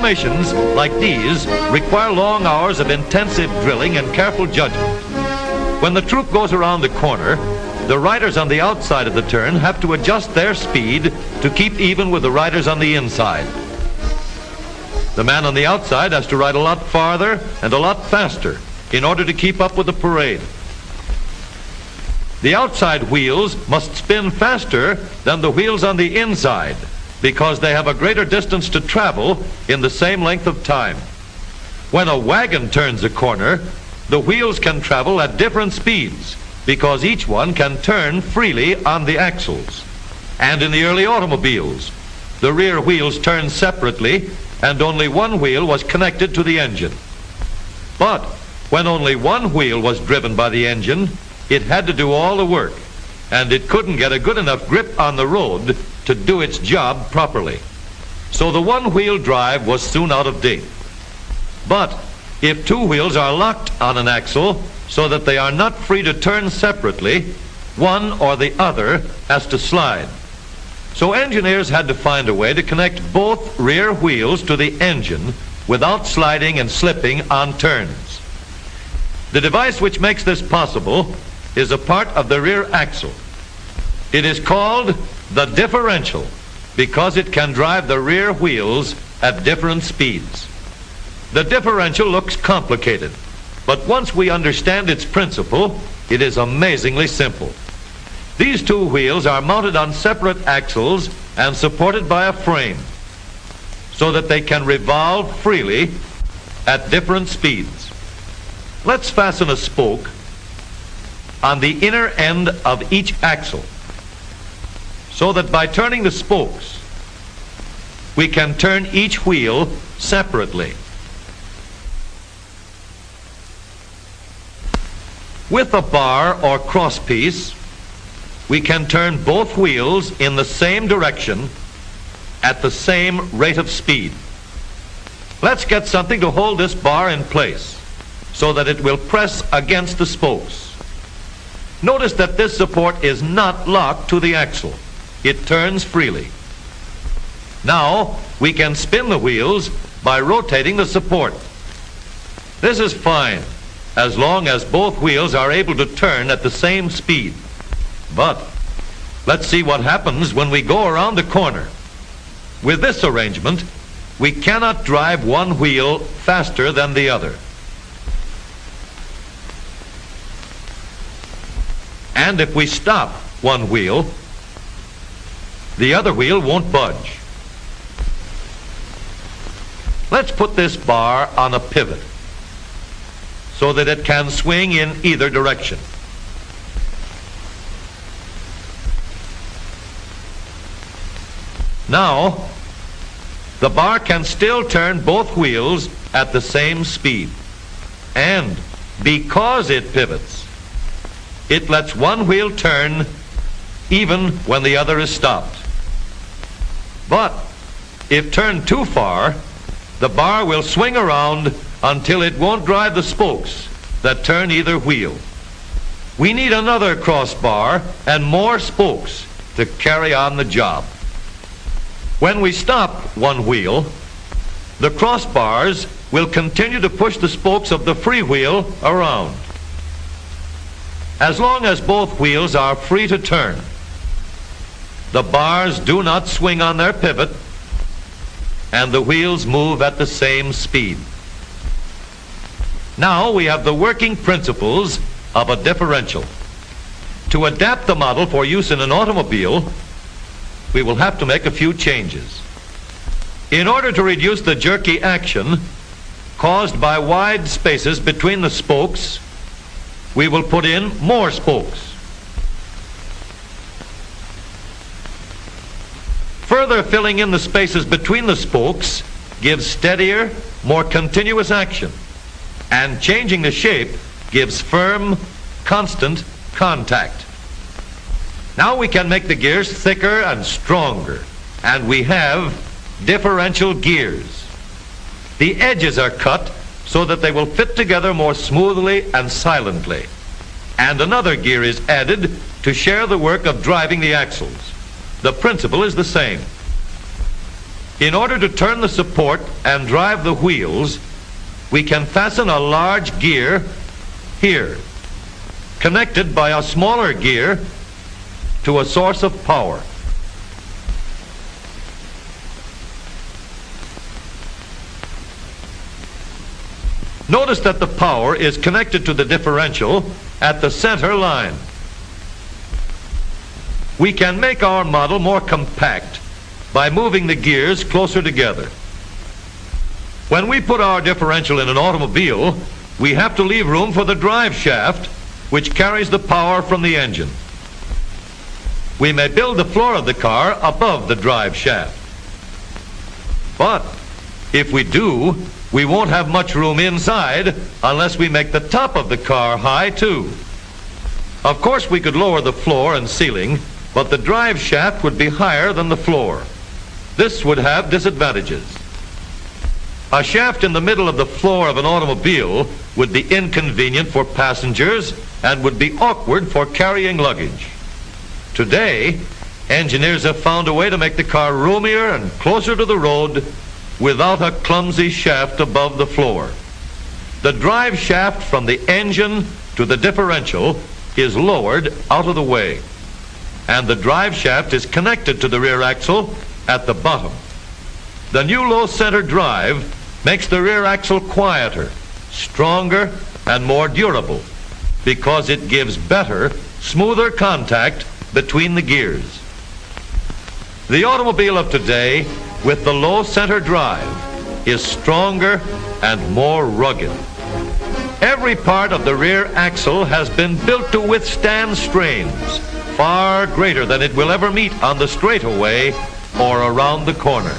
Formations like these require long hours of intensive drilling and careful judgment. When the troop goes around the corner, the riders on the outside of the turn have to adjust their speed to keep even with the riders on the inside. The man on the outside has to ride a lot farther and a lot faster in order to keep up with the parade. The outside wheels must spin faster than the wheels on the inside because they have a greater distance to travel in the same length of time. When a wagon turns a corner, the wheels can travel at different speeds because each one can turn freely on the axles. And in the early automobiles, the rear wheels turned separately and only one wheel was connected to the engine. But when only one wheel was driven by the engine, it had to do all the work, and it couldn't get a good enough grip on the road to do its job properly. So the one-wheel drive was soon out of date. But if two wheels are locked on an axle so that they are not free to turn separately, one or the other has to slide. So engineers had to find a way to connect both rear wheels to the engine without sliding and slipping on turns. The device which makes this possible is a part of the rear axle. It is called the differential because it can drive the rear wheels at different speeds. The differential looks complicated, but once we understand its principle, it is amazingly simple. These two wheels are mounted on separate axles and supported by a frame so that they can revolve freely at different speeds. Let's fasten a spoke on the inner end of each axle so that by turning the spokes, we can turn each wheel separately. With a bar or crosspiece, we can turn both wheels in the same direction at the same rate of speed. Let's get something to hold this bar in place so that it will press against the spokes. Notice that this support is not locked to the axle. It turns freely. Now we can spin the wheels by rotating the support. This is fine as long as both wheels are able to turn at the same speed. But let's see what happens when we go around the corner. With this arrangement, we cannot drive one wheel faster than the other. And if we stop one wheel, the other wheel won't budge. Let's put this bar on a pivot so that it can swing in either direction. Now, the bar can still turn both wheels at the same speed. And because it pivots, it lets one wheel turn even when the other is stopped. But if turned too far, the bar will swing around until it won't drive the spokes that turn either wheel. We need another crossbar and more spokes to carry on the job. When we stop one wheel, the crossbars will continue to push the spokes of the free wheel around. As long as both wheels are free to turn, the bars do not swing on their pivot and the wheels move at the same speed. Now we have the working principles of a differential. To adapt the model for use in an automobile, we will have to make a few changes. In order to reduce the jerky action caused by wide spaces between the spokes, we will put in more spokes. Further filling in the spaces between the spokes gives steadier, more continuous action, and changing the shape gives firm, constant contact. Now we can make the gears thicker and stronger, and we have differential gears. The edges are cut so that they will fit together more smoothly and silently. And another gear is added to share the work of driving the axles. The principle is the same. In order to turn the support and drive the wheels, we can fasten a large gear here, connected by a smaller gear to a source of power. Notice that the power is connected to the differential at the center line. We can make our model more compact by moving the gears closer together. When we put our differential in an automobile, we have to leave room for the drive shaft, which carries the power from the engine. We may build the floor of the car above the drive shaft. But if we do, we won't have much room inside unless we make the top of the car high too. Of course, we could lower the floor and ceiling, but the drive shaft would be higher than the floor. This would have disadvantages. A shaft in the middle of the floor of an automobile would be inconvenient for passengers and would be awkward for carrying luggage. Today, engineers have found a way to make the car roomier and closer to the road without a clumsy shaft above the floor. The drive shaft from the engine to the differential is lowered out of the way, and the drive shaft is connected to the rear axle at the bottom. The new low center drive makes the rear axle quieter, stronger, and more durable because it gives better, smoother contact between the gears. The automobile of today with the low center drive is stronger and more rugged. Every part of the rear axle has been built to withstand strains far greater than it will ever meet on the straightaway or around the corner.